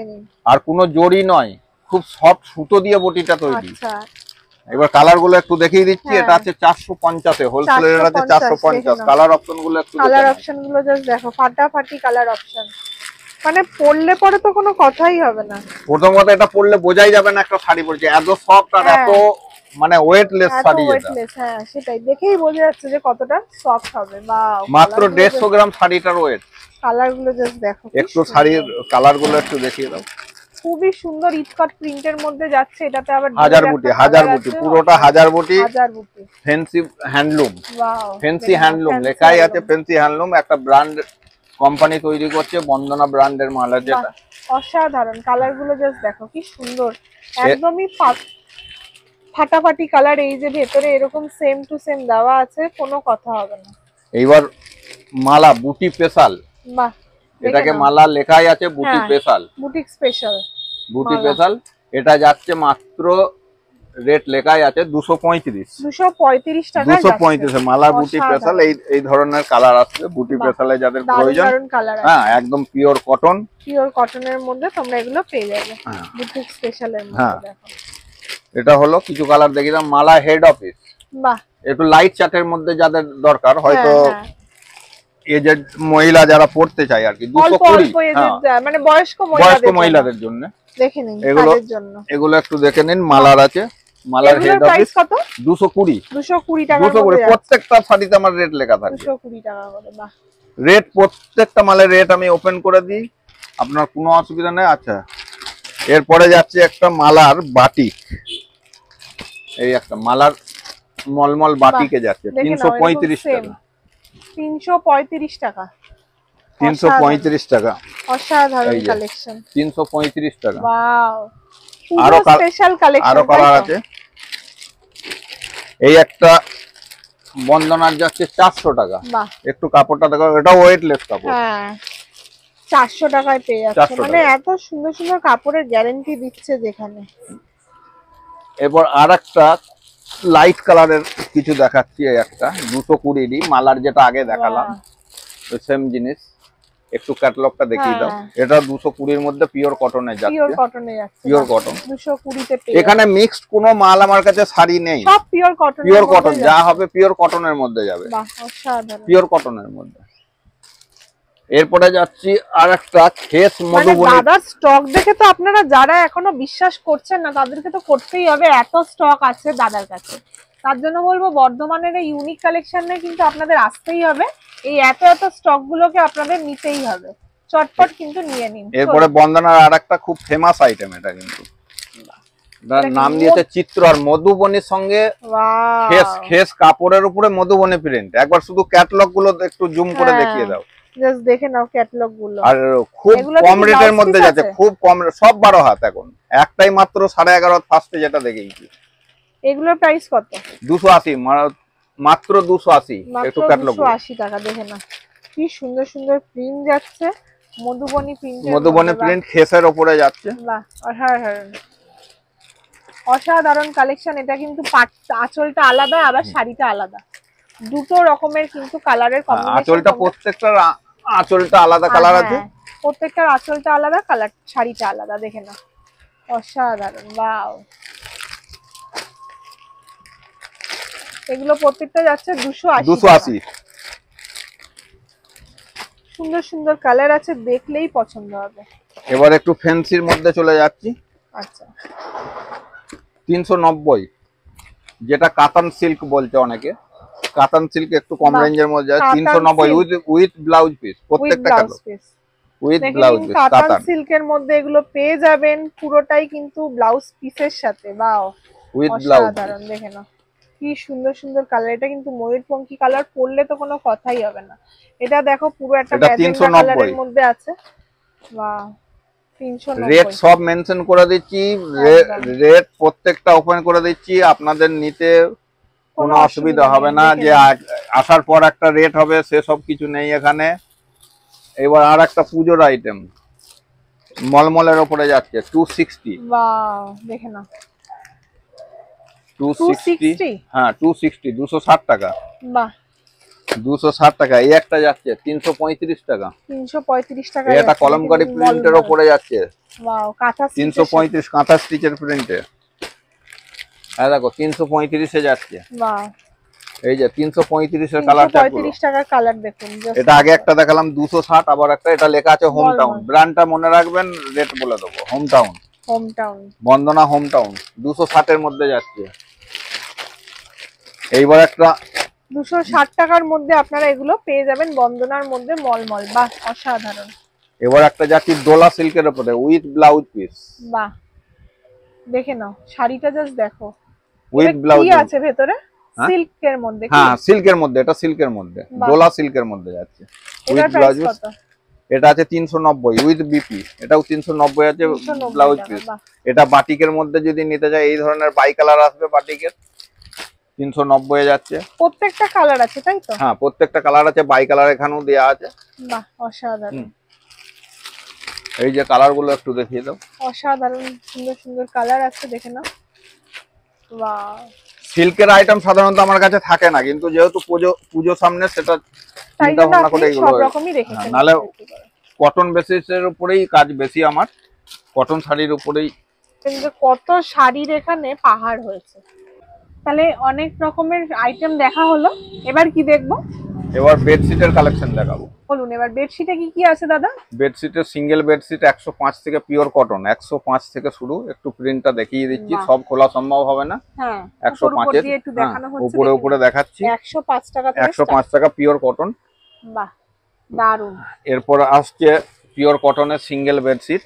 আর কোনো জড়ি নয়, খুব সফট সুতো দিয়ে বুটিটা তৈরি। আচ্ছা এবার কালার গুলো একটু দেখিয়ে দিচ্ছি, এটা আছে 450 এ, হোলসেলের আছে 450। কালার অপশন গুলো একটু, কালার অপশন গুলো জাস্ট দেখো, ফাটাফাটি কালার অপশন, মানে পরলে পরে তো কোনো কথাই হবে না। প্রথমত এটা পরলে বোঝাই যাবে না একটা শাড়ি পরছে, এত সফট আর এত মানে ওয়েটলেস শাড়ি, এটা হ্যাঁ সেটাই দেখেই বোঝা যাচ্ছে যে কতটা সফট হবে। বাহ, মাত্র 150 গ্রাম শাড়িটার ওয়েট। কালার গুলো জাস্ট দেখো, একটু শাড়ির কালার গুলো একটু দেখিয়ে দাও। খুবই সুন্দর ইটকাট প্রিন্টের মধ্যে যাচ্ছে, এটাতে আবার 1000 বুটি, 1000 বুটি, পুরোটা 1000 বুটি, 1000 বুটি। Fancy handloom, wow fancy handloom লেখাই আছে, ফ্যান্সি হ্যান্ডলুম, একটা ব্র্যান্ড কোম্পানি তৈরি করছে, বন্দনা ব্র্যান্ডের মাল আছে এটা। অসাধারণ কালার গুলো জাস্ট দেখো কি সুন্দর, একদমই ফাটাফাটি কালার। এই যে ভেতরে এরকম সেম টু সেম দেওয়া আছে, কোনো কথা হবে না। এইবার মালা বুটি স্পেশাল, বাহ, এটাকে মালা লেখাই আছে বুটি স্পেশাল, বুটিক স্পেশাল, বুটি স্পেশাল। এটা যাচ্ছে মাত্র রেট লেখাই আছে 235 টাকা, 235 মালা বুটি স্পেশাল। এই ধরনের কালার আসছে বুটি স্পেশালে যাদের প্রয়োজন, হ্যাঁ একদম পিওর কটন, পিওর কটনের মধ্যে তোমরা এগুলো পেয়ে যাবে বুটিক স্পেশালের মধ্যে। দেখো এটা হলো কিছু কালার দেখিয়ে দাও, মালা হেড অফিস। বাহ, একটু লাইট চাটের মধ্যে যাদের দরকার, হয়তো এজেড মহিলা যারা পড়তে চায় আর কি, 220 মানে বয়স্ক মহিলাদের জন্য দেখে নিন, তাদের জন্য এগুলো একটু দেখে নিন। মালার আছে, মালার হেড অফিস কত? 220 টাকা। প্রত্যেকটা শাড়িতে আমার রেট লেখা থাকে 220 টাকা করে। বাহ, রেট প্রত্যেকটা মালের রেট আমি ওপেন করে দিই, আপনার কোনো অসুবিধা নেই। আচ্ছা এরপরে যাচ্ছে একটা মালার বাটিক, এই একটা মালার মলমল বাটিকে যাচ্ছে 335 টাকা, 335 টাকা, 335 টাকা। অসাধারণ কালেকশন, 335 টাকা। ওয়াও, আরো স্পেশাল কালেকশন, আরো কালার আছে। এই একটা বন্দনার যাচ্ছে 400 টাকা। বাহ, একটু কাপড়টা দেখো, এটা ওয়েটলেস কাপড়। হ্যাঁ 400 টাকায় পেয়ে যাচ্ছে, মানে এত সুন্দর সুন্দর কাপড়ের গ্যারান্টি দিচ্ছে যেখানে। এরপর আরেকটা লাইট কালারের কিছু দেখাচ্ছি, এই একটা 220 মালার, যেটা আগে দেখালাম সেম জিনিস, একটু ক্যাটালগটা দেখিয়ে দাও। এটা 220 এর মধ্যে পিওর কটনে যাচ্ছে, পিওর কটনে যাচ্ছে, পিওর কটন 220 তে পেয়ে। এখানে মিক্সড কোনো মাল আমার কাছে শাড়ি নেই, সব পিওর কটন, পিওর কটন যা হবে পিওর কটনের মধ্যে যাবে। বাহ, অসাধারণ, পিওর কটনের মধ্যে। এরপরে যাচ্ছি আরেকটা খেস মধুবনী। দাদার স্টক দেখে তো আপনারা যারা এখনো বিশ্বাস করছেন না তাদেরকে তো করতেই হবে, এত স্টক আছে দাদার কাছে। তার জন্য বলবো বর্ধমানের এই ইউনিক কালেকশনে কিন্তু আপনাদের আসতেই হবে, এই এত এত স্টক গুলোকে আপনাদের নিতেই হবে, চটপট কিন্তু নিয়ে নিন। এরপরে বন্দনার আরেকটা খুব ফেমাস আইটেম, এটা কিন্তু নাম দিয়েছে চিত্র, আর মধুবনীর সঙ্গে খেস কাপড়ের উপরে মধুবনী প্রিন্ট। একবার শুধু ক্যাটালগ গুলো একটু জুম করে দেখিয়ে দাও, জাস্ট দেখে নাও ক্যাটালগ গুলো। আর খুব কম রেটের মধ্যে যাচ্ছে, খুব কম, সব 12 হাত এখন, একটাই মাত্র 11.5 হাত ফার্স্টে যেটা দেখেছি। এগুলোর প্রাইস কত? 280, মাত্র 280। একটু ক্যাটালগ 280 টাকা। দেখে না কি সুন্দর সুন্দর প্রিন্ট যাচ্ছে, মধুবনী প্রিন্ট, মধুবনী প্রিন্ট খেসের উপরে যাচ্ছে। বাহ, অসাধারণ অসাধারণ কালেকশন। এটা কিন্তু আঁচলটা আলাদা, আবার শাড়িটা আলাদা, দুটো রকমের কিন্তু কালারের কম্বিনেশন। আঁচলটা প্রত্যেকটার আঁচলটা আলাদা কালার আছে, প্রত্যেকটার আঁচলটা আলাদা, কালার শাড়িটা আলাদা। দেখে না অসাধারণ, ওয়াও। এগুলো প্রত্যেকটা যাচ্ছে 280। সুন্দর সুন্দর কালার আছে, দেখলেই পছন্দ হবে। এবার একটু ফ্যান্সির মধ্যে চলে যাচ্ছি। আচ্ছা, 390, যেটা কাতান সিল্ক বলছে অনেকে, কাতান সিল্ক একটু কম রেঞ্জের মধ্যে, 390 উইথ ব্লাউজ পিস, প্রত্যেকটা কালার উইথ ব্লাউজ পিস। কাতান সিল্কের মধ্যে এগুলো পেয়ে যাবেন পুরোটাই কিন্তু ব্লাউজ পিসের সাথে, বাও, উইথ ব্লাউজ। অসাধারণ। দেখে না কি সুন্দর সুন্দর কালার, এটা কিন্তু ময়ূরপঙ্খী কালার, পরলে তো কোনো কথাই হবে না। এটা দেখো পুরো একটা ম্যাজেন্টা কালারের মধ্যে আছে, বাহ। 390, রেট সব মেনশন করে দিচ্ছি, রেট প্রত্যেকটা ওপেন করে দিচ্ছি, আপনাদের নিতে কোনো অসুবিধা হবে না, যে আসার পর একটা রেট হবে সেসব কিছু নেই এখানে। এবার আর একটা পুজোর আইটেম মলমলের উপরে যাচ্ছে 260। বাহ, দেখে না 260, হ্যাঁ 260, 260 টাকা। বাহ, 260 টাকা। এই একটা যাচ্ছে 335 টাকা। 335 টাকা। এটা কলমকারী প্রিন্টের উপরে যাচ্ছে, ওয়াও, কাঁথা 335 কাঁথা স্টিচের প্রিন্টে। হ্যাঁ দেখো 335 এ যাচ্ছে, বাহ। এই যে 335 এর কালারটা, 335 টাকার কালার দেখুন। এটা আগে একটা দেখালাম 260, আবার একটা এটা লেখা আছে হোম টাউন। ব্র্যান্ডটা মনে রাখবেন, রেট বলে দেবো, হোম টাউন। হোম টাউন, বন্দনা হোম টাউন 260 এর মধ্যে যাচ্ছে। এইবার একটা 260 টাকার মধ্যে আপনারা এগুলো পেয়ে যাবেন বন্দনার মধ্যে, মলমল, বাহ, অসাধারণ। এবার একটা যাচ্ছি দোলা সিল্কের উপরে উইথ ব্লাউজ পিস, বাহ। দেখে নাও শাড়িটা, জাস্ট দেখো উইথ ব্লাউজ কি আছে ভেতরে, সিল্কের মধ্যে। হ্যাঁ সিল্কের মধ্যে, এটা সিল্কের মধ্যে, দোলা সিল্কের মধ্যে যাচ্ছে উইথ ব্লাউজ পিস। এটা আছে 390 উইথ বিপি, এটাও 390 আছে ব্লাউজ পিস। এটা বাটিকের মধ্যে যদি নিতে যায়, এই ধরনের বাই কালার আসবে বাটিকের, 390 এ যাচ্ছে। প্রত্যেকটা কালার আছে তাই তো? হ্যাঁ প্রত্যেকটা কালার আছে, বাই কালার এখানেও দেয়া আছে। বাহ, অসাধারণ। এই যে কালার গুলো একটু দেখিয়ে দাও, অসাধারণ সুন্দর সুন্দর কালার আছে, দেখে নাও। বাহ, সিল্কের আইটেম সাধারণত আমার কাছে থাকে না, কিন্তু যেহেতু পুজো সামনে, সেটা চিন্তা ভাবনা করে এগুলো, সব রকমই রেখেছেন। নালে কটন বেসিসের উপরেই কাজ বেশি আমার, কটন শাড়ির উপরেই। কিন্তু কত শাড়ির এখানে পাহাড় হয়েছে। তাহলে অনেক রকমের আইটেম দেখা হলো, এবার কি দেখবো? এবার বেডশিটের কালেকশন দেখাবো। বলুন এবার বেডশিটে কি কি আছে দাদা? বেডশিটের সিঙ্গেল বেডশিট 105 থেকে পিওর কটন, 105 থেকে শুরু। একটু প্রিন্টটা দেখিয়ে দিচ্ছি, সব খোলা সম্ভব হবে না। হ্যাঁ 105 এর একটু দেখানো হচ্ছে, উপরে উপরে দেখাচ্ছি। 105 টাকা থেকে 105 টাকা পিওর কটন। বাহ, দারুন। এরপর আসছে পিওর কটনের সিঙ্গেল বেডশিট,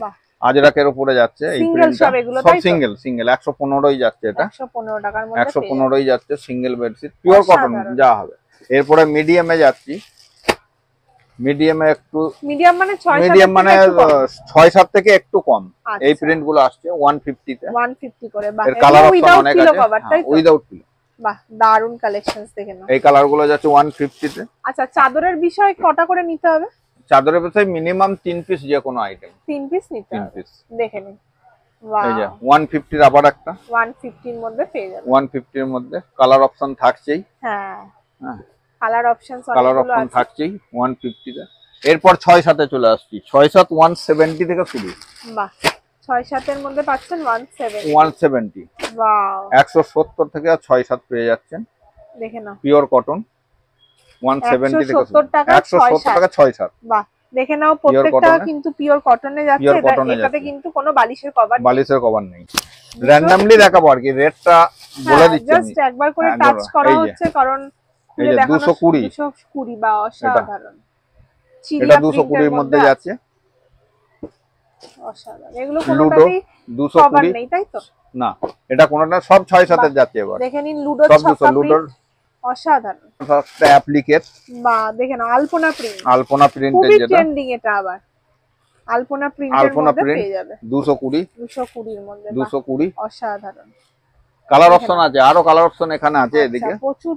বাহ, আজরাকের উপরে যাচ্ছে। এই প্রিন্টটা সব সিঙ্গেল 115ই যাচ্ছে, এটা 115 টাকার মধ্যে 115ই যাচ্ছে সিঙ্গেল বেডশিট পিওর কটন যা হবে। এরপরে মিডিয়ামে যাচ্ছি, মিডিয়ামে একটু, মিডিয়াম মানে 6-7 থেকে একটু কম। এই প্রিন্ট গুলো আসছে 150 তে, 150 করে। বাহ, এর কালার অপশন অনেক আছে, উইদাউট পিলো। বাহ, দারুন কালেকশনস, দেখে নাও। এই কালার গুলো যাচ্ছে 150 তে। আচ্ছা, চাদরের বিষয় কটা করে নিতে হবে? চাদরের বিষয় মিনিমাম 3 পিস, যে কোনো আইটেম 3 পিস নিতে হবে, দেখে নিন। ওয়াও, এই যে 150 এর আবার একটা 150 এর মধ্যে পেয়ে যাবেন। 150 এর মধ্যে কালার অপশন থাকছেই। হ্যাঁ হ্যাঁ, কালার অপশন থাকছেই 150 তে। এরপর 6-7 এ চলে আসছি, 6-7 170 থেকে শুরু। বাহ, 6-7 এর মধ্যে পাচ্ছেন 170। ওয়াও, 170 থেকে 6-7 পেয়ে যাচ্ছেন, দেখে নাও। পিওর কটন 170 থেকে 170 টাকা 6-7। বাহ, দেখে নাও, প্রত্যেকটা কিন্তু পিওর কটনে যাচ্ছে। এটাতে কিন্তু কোনো বালিশের কভার নেই। র্যান্ডমলি দেখাবো আর কি, রেটটা বলে দিচ্ছি জাস্ট একবার করে টাচ করা হচ্ছে, কারণ খুলে দেখানো 220 220 বা অসাধারণ। এটা 220 এর মধ্যে যাচ্ছে, অসাধারণ। এগুলো কোনোটাতেই 220 নেই তাই তো? না, এটা কোনোটা সব 6-7 এর যাচ্ছে। এবার দেখে নিন লুডো ছাপা প্রিন্ট, অসাধারণ। একটা অ্যাপ্লিকেট বা দেখেন আলপনা প্রিন্ট, আলপনা প্রিন্টের যেটা যেটা ট্রেন্ডিং, এটা আবার আলপনা প্রিন্টের মধ্যে পেয়ে যাবে 220 এর মধ্যে, 220 অসাধারণ। কালার অপশন আছে, আরো কালার অপশন এখানে আছে। এদিকে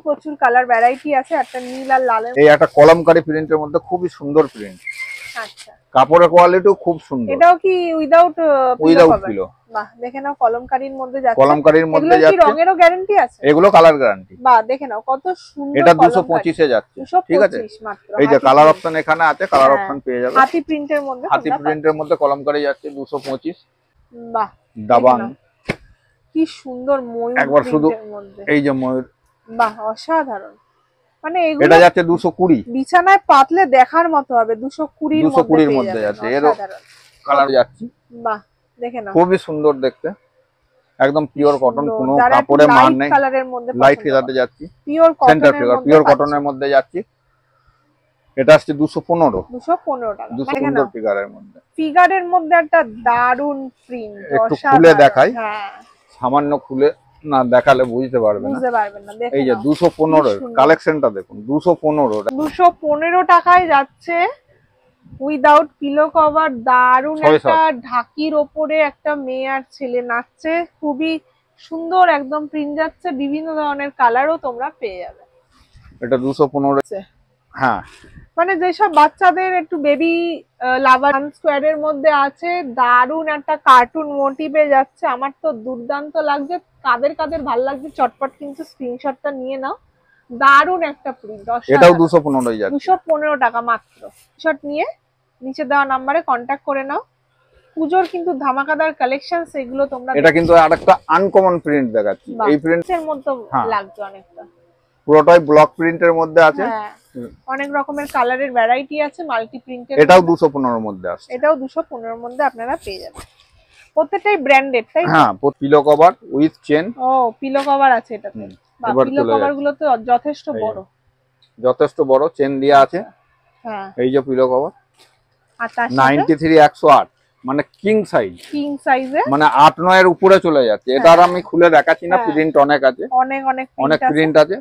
প্রচুর কালার ভ্যারাইটি আছে। একটা নীল আর লাল, এই একটা কলমকারী প্রিন্টের মধ্যে খুবই সুন্দর প্রিন্ট। আচ্ছা, কাপড়ের কোয়ালিটিও খুব সুন্দর। এটাও কি উইদাউট পিলো? বাহ, দেখে নাও কলমকারীর মধ্যে যাচ্ছে। কলমকারীর মধ্যে যাচ্ছে, রঙেরও গ্যারান্টি আছে? এগুলো কালার গ্যারান্টি। বাহ, দেখে নাও কত সুন্দর। এটা 225 এ যাচ্ছে, ঠিক আছে? এই যে কালার অপশন এখানে আছে, কালার অপশন পেয়ে যাবে। হাতি প্রিন্টের মধ্যে, হাতি প্রিন্টের মধ্যে কলমকারী যাচ্ছে 225। বাহ, দাবাং, কি সুন্দর ময়ূর একবার শুধু মধ্যে, এই যে ময়ূর, বাহ অসাধারণ। মানে এগুলো এটা যাচ্ছে 220, বিছানায় পাতলে দেখার মতো হবে। 220 এর মধ্যে যাচ্ছে। এর কালার যাচ্ছে, বাহ দেখে নাও, খুবই সুন্দর দেখতে, একদম পিওর কটন, কোনো কাপড়ে মান নেই। কালারের মধ্যে লাইট কালারে যাচ্ছি, পিওর কটন, পিওর কটনের মধ্যে যাচ্ছি। এটা আসছে 215 টাকা। 215 ফিগারের মধ্যে। ফিগারের মধ্যে একটা দারুন প্রিন্ট, একটু খুলে দেখাই, সামান্য খুলে না দেখালে বুঝতে পারবেন না। এই যে 215 এর কালেকশনটা দেখুন, 215 টাকায় যাচ্ছে উইদাউট পিলো কভার। দারুন একটা ঢাকির ওপরে একটা মেয়ে আর ছেলে নাচছে, খুবই সুন্দর একদম প্রিন্ট যাচ্ছে। বিভিন্ন ধরনের কালারও তোমরা পেয়ে যাবে। এটা 215। হ্যাঁ, মানে যেসব বাচ্চাদের একটু বেবি লাভার স্কোয়ারের মধ্যে আছে, দারুন একটা কার্টুন মোটিভে যাচ্ছে। আমার তো দুর্দান্ত লাগছে। কাদের ভাল লাগছে চটপট কিন্তু স্ক্রিনশটটা নিয়ে নাও। দারুন একটা প্রিন্ট, এটাও 215 যাচ্ছে, 215 টাকা মাত্র। শট নিয়ে নিচে দেওয়া নম্বরে কন্টাক্ট করে নাও। পূজোর কিন্তু ধামাকাদার কালেকশন, এগুলো তোমরা। এটা কিন্তু আরেকটা আনকমন প্রিন্ট দেখাচ্ছি। এই প্রিন্টের মধ্যে লাগছে অনেকটা, পুরোটাই ব্লক প্রিন্টের মধ্যে আছে। অনেক রকমের কালারের ভ্যারাইটি আছে, মাল্টি প্রিন্টের। এটাও 215 এর মধ্যে আছে, এটাও 215 এর মধ্যে আপনারা পেয়ে যাবেন। প্রত্যেকটাই ব্র্যান্ডেড, তাই? হ্যাঁ, পিলো কভার উইথ চেন। ও, পিলো কভার আছে এটাতে। পিলো কভার গুলো তো যথেষ্ট বড় চেন দেয়া আছে। হ্যাঁ, এই যে পিলো কভার 93 108, মানে কিং সাইজে, মানে 8-9 এর উপরে চলে যাচ্ছে। এটা আর আমি খুলে দেখাচ্ছি না, প্রিন্ট অনেক আছে, অনেক প্রিন্ট আছে।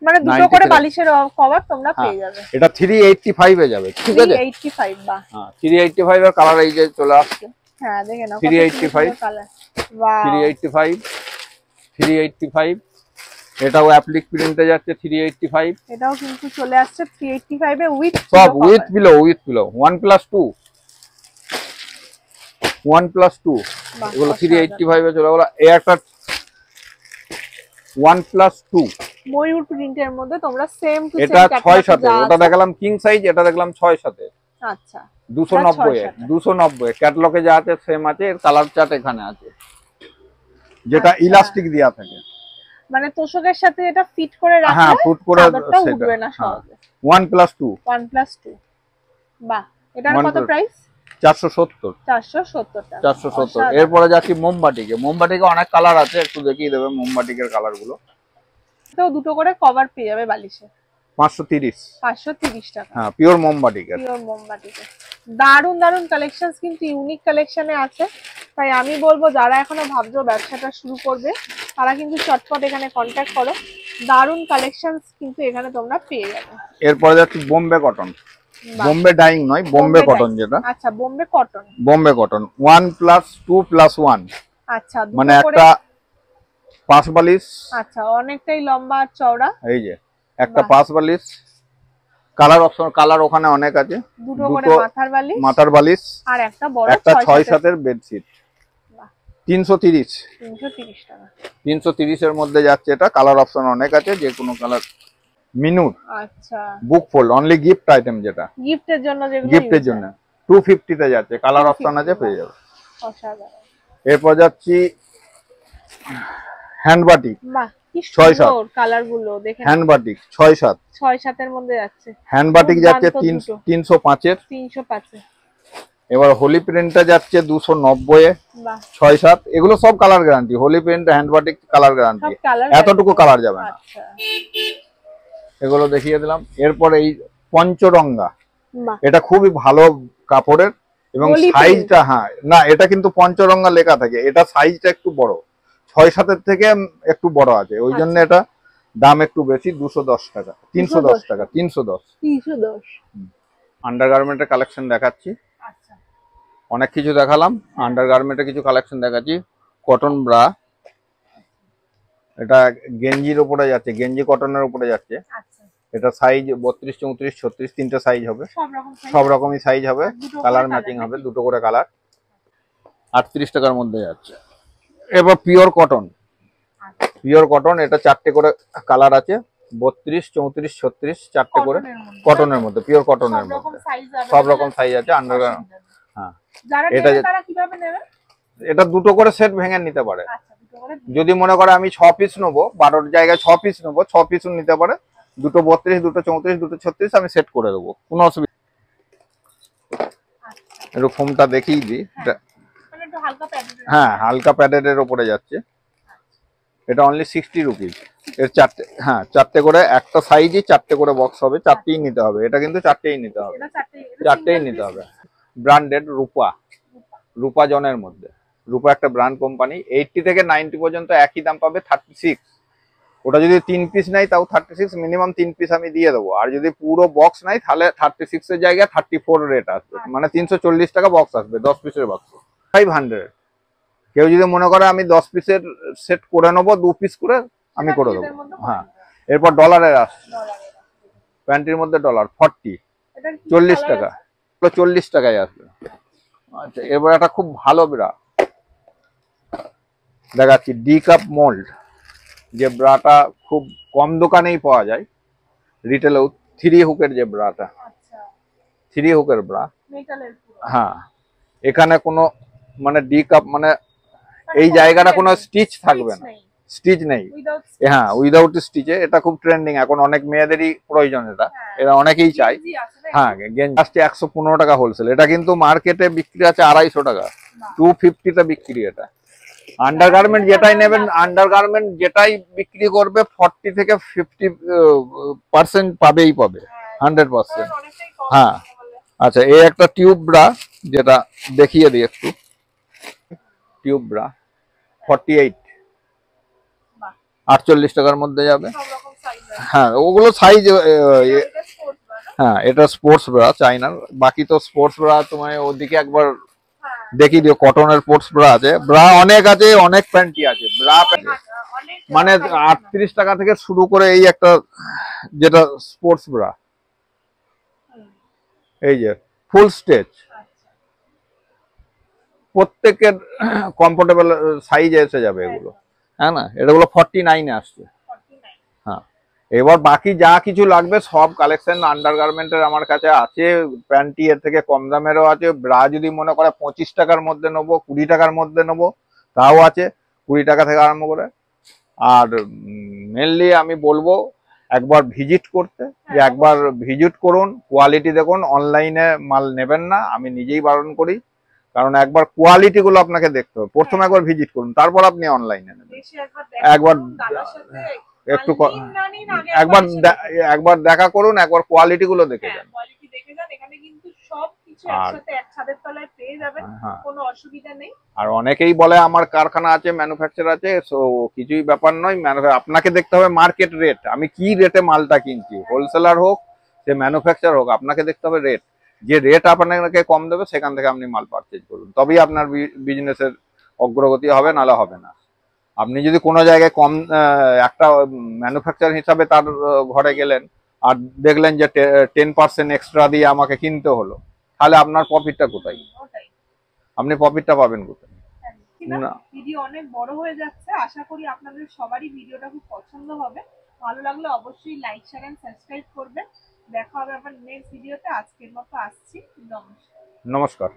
মানে দুটো করে বালিশের কভার তোমরা পেয়ে যাবে। এটা 385 এ যাবে, ঠিক আছে? 385, বাহ। হ্যাঁ, 385 এর কালার এই যে চলে আসছে। হ্যাঁ, দেখেন নাও 385 কালার। ওয়াও, 385 এটাও অ্যাপ্লিক প্রিন্টে যাচ্ছে 385। এটাও কিন্তু চলে আসছে 385 এ উইথ সব উইথ পিলো 1+2 এগুলো 385 এ চলে গেল। এই একটা 1+2 ময়ূর প্রিন্টের মধ্যে তোমরা সেম টু সেম। এটা 6-7, ওটা দেখালাম কিং সাইজ, এটা দেখলাম 6-7। আচ্ছা, 290 ক্যাটালগে যা আছে সেম আছে। এর কালার চার্ট এখানে আছে, যেটা ইলাস্টিক দেয়া থাকে, মানে তোষকের সাথে এটা ফিট করে রাখলে হ্যাঁ ফুট করে চাদরটা উঠবে না সহজে। 1+2 বাহ। এটার কত প্রাইস? 470 টাকা। 470। এরপরে যাচ্ছি মোমবাটিকে। মোমবাটিকে অনেক কালার আছে, একটু দেখিয়ে দেবে মোমবাটিকের কালার গুলো। তো দুটো করে কভার পেয়ে যাবে বালিশে, 530 টাকা। হ্যাঁ, পিওর মোমবাটিকের। দারুন কালেকশনস, কিন্তু ইউনিক কালেকশনে আছে। তাই আমি বলবো যারা এখনো ভাবছো ব্যবসাটা শুরু করবে, তারা কিন্তু চটপট এখানে কন্ট্যাক্ট করো। দারুন কালেকশনস কিন্তু এখানে তোমরা পেয়ে যাবে। এরপরে যাচ্ছি বোম্বে কটন। বোম্বে ডাইং নয়, বোম্বে কটন যেটা। আচ্ছা, বোম্বে কটন 1+2+1। আচ্ছা, মানে একটা পাঁচ বালিশ। আচ্ছা, অনেকটাই লম্বা আর চওড়া। এই যে একটা পাঁচ বালিশ, কালার অপশন, কালার ওখানে অনেক আছে। দুটো করে মাথার বালিশ আর একটা বড় 6-7 এর বেডশিট। 330 টাকা। 330 এর মধ্যে যাচ্ছে এটা। কালার অপশন অনেক আছে, যে কোনো কালার। মিনুট, আচ্ছা, বুক ফোল্ড অনলি গিফট আইটেম, যেটা গিফটের জন্য, গিফটের জন্য 250 তে যাচ্ছে। কালার অপশন আছে, পেয়ে যাবে। অসাধারণ। এরপর যাচ্ছি হ্যান্ডবাটিক। বাহ, কি সুন্দর কালার গুলো দেখেন। হ্যান্ডবাটিক 6-7 এর মধ্যে যাচ্ছে। হ্যান্ডবাটিক যাচ্ছে 305 এর। এবার হোলি প্রিন্টটা যাচ্ছে 290 এ, 6-7, এগুলো সব colour guarantee. Holi print, hand batik colour guarantee, এতটুকু কালার যাবে না। এগুলো দেখিয়ে দিলাম। এরপর এই পঞ্চরঙ্গা, এটা খুবই ভালো কাপড়ের এবং সাইজটা, হ্যাঁ না এটা কিন্তু পঞ্চরঙ্গা লেখা থাকে, এটা সাইজটা একটু বড়, 6-7 থেকে একটু বড় আছে, ওই জন্য এটা দাম একটু বেশি, 210 টাকা, 310 টাকা, 310। আন্ডারগার্মেন্টের কালেকশন দেখাচ্ছি, অনেক কিছু দেখালাম, আন্ডারগার্মেন্টের কিছু কালেকশন দেখাচ্ছি। কটন ব্রা, এটা গেঞ্জির উপরে যাচ্ছে, গেঞ্জি কটনের উপরে যাচ্ছে। এটা সাইজ 32, 34, 36 তিনটে সাইজ হবে, সব রকমই সাইজ হবে, কালার ম্যাচিং হবে, দুটো করে কালার। 38 টাকার মধ্যে যাচ্ছে। এবার পিওর কটন, পিওর কটন, এটা 4টে করে কালার আছে, 32, 34, 36 4টে করে কটনের মধ্যে, পিওর কটনের মধ্যে সব রকম সাইজ আছে। আন্ডারগার্মেন্ট, হ্যাঁ এটা এটা দুটো করে সেট ভেঙে নিতে পারে। যদি মনে করে আমি 6 পিস নেবো, 12 জায়গায় 6 পিস নেবো, 6 পিসও নিতে পারে। দুটো 32, দুটো 34, দুটো 36 আমি সেট করে দেবো, কোনো অসুবিধা। একটু ফোমটা দেখিয়ে দিই, হ্যাঁ হালকা প্যাডের উপরে যাচ্ছে। এটা অনলি 60 রুপিস। এর 4টে, হ্যাঁ 4টে করে, একটা সাইজই 4টে করে বক্স হবে, 4টেই নিতে হবে। এটা কিন্তু 4টেই নিতে হবে, 4টেই নিতে হবে। ব্র্যান্ডেড রূপা, রূপা জনের মধ্যে, রূপা একটা ব্র্যান্ড কোম্পানি। 80 থেকে 90 পর্যন্ত একই দাম পাবে, 36। ওটা যদি 3 পিস নাই তাও 36, মিনিমাম 3 পিস আমি দিয়ে দেবো। আর যদি পুরো বক্স নাই তাহলে 36 এর জায়গায় 34 রেট আসবে, মানে 340 টাকা বক্স আসবে, 10 পিসের বক্স 500। কেউ যদি মনে করে আমি 10 পিসের সেট করে নেবো, 2 পিস করে আমি করে দেবো, হ্যাঁ। এরপর ডলারের আসছে, প্যান্টির মধ্যে ডলার 40, 40 টাকা, 40 টাকায় আসবে। আচ্ছা, এবার একটা খুব ভালো ব্রা দেখাচ্ছি, ডি কাপ মোল্ড, যে ব্রাটা খুব কম দোকানেই পাওয়া যায়, রিটেলেও। 3 হুকের যে ব্রাটা, 3 হুকের ব্রা, হ্যাঁ এখানে কোনো মানে ডি কাপ মানে এই জায়গাটা কোনো স্টিচ থাকবে না, স্টিচ নেই, হ্যাঁ উইদাউট স্টিচে। এটা খুব ট্রেন্ডিং এখন, অনেক মেয়েদেরই প্রয়োজন, এটা এরা অনেকেই চাই। হ্যাঁ গেঞ্জি আসছে 115 টাকা হোলসেল, এটা কিন্তু মার্কেটে বিক্রি আছে 250 টাকা, 250 তে বিক্রি। এটা আন্ডারগার্মেন্ট যেটাই নেবেন, আন্ডারগার্মেন্ট যেটাই বিক্রি করবে 40 থেকে 50% পাবেই পাবে, 100%। হ্যাঁ আচ্ছা, এই একটা টিউব ব্রা, যেটা দেখিয়ে দিই একটু, টিউব ব্রা 48, 48 টাকার মধ্যে যাবে। হ্যাঁ ওগুলো সাইজ, হ্যাঁ এটা স্পোর্টস ব্রা চাইনার, বাকি তো স্পোর্টস ব্রা তোমার ওদিকে একবার দেখিয়ে দিও। কটনের স্পোর্টস ব্রা আছে, ব্রা অনেক আছে, অনেক প্যান্টি আছে, ব্রা মানে 38 টাকা থেকে শুরু করে এই একটা যেটা স্পোর্টস ব্রা, এই যে ফুল স্টেজ, প্রত্যেকের কমফোর্টেবল সাইজে এসে যাবে এগুলো, হ্যাঁ না, এগুলো 49 এ আসছে। হ্যাঁ এবার বাকি যা কিছু লাগবে সব কালেকশন আন্ডারগার্মেন্টের আমার কাছে আছে, প্যান্টি এর থেকে কম দামেরও আছে। ব্রা যদি মনে করে 25 টাকার মধ্যে নেবো, 20 টাকার মধ্যে নেবো, তাও আছে, 20 টাকা থেকে আরম্ভ করে। আর মেনলি আমি বলবো একবার ভিজিট করতে, যে একবার ভিজিট করুন, কোয়ালিটি দেখুন, অনলাইনে মাল নেবেন না, আমি নিজেই বারণ করি। কারণ একবার কোয়ালিটি গুলো আপনাকে দেখতে হবে, প্রথমে একবার ভিজিট করুন, তারপর আপনি অনলাইনে নেবেন। একবার একটু একবার দেখা করুন, একবার কোয়ালিটি গুলো দেখে যান। আর অনেকেই বলে আমার কারখানা আছে, ম্যানুফ্যাকচার আছে, সো কিছুই ব্যাপার নয়, আপনাকে দেখতে হবে মার্কেট রেট, আমি কি রেটে মালটা কিনছি, হোলসেলার হোক সে ম্যানুফ্যাকচার হোক, আপনাকে দেখতে হবে রেট। যে রেট আপনাকে কম দেবে সেখান থেকে আপনি মাল পারচেজ করুন, তবেই আপনার বিজনেসের অগ্রগতি হবে, নাহলে হবে না। আপনি যদি কোনো জায়গায় কম, একটা ম্যানুফ্যাকচার হিসাবে তার ঘরে গেলেন আর দেখলেন যে 10% এক্সট্রা দিয়ে আমাকে কিনতে হলো, তাহলে আপনার প্রফিটটা কোথায়? আপনি প্রফিটটা পাবেন কোথায়? না, ভিডিও অনেক বড় হয়ে যাচ্ছে, আশা করি আপনাদের সবারই ভিডিওটা খুব পছন্দ হবে। ভালো লাগলে অবশ্যই লাইক, শেয়ার এন্ড সাবস্ক্রাইব করবেন। দেখা হবে আবার নেক্সট ভিডিওতে। আজকের মতো আসছি, নমস্কার। নমস্কার।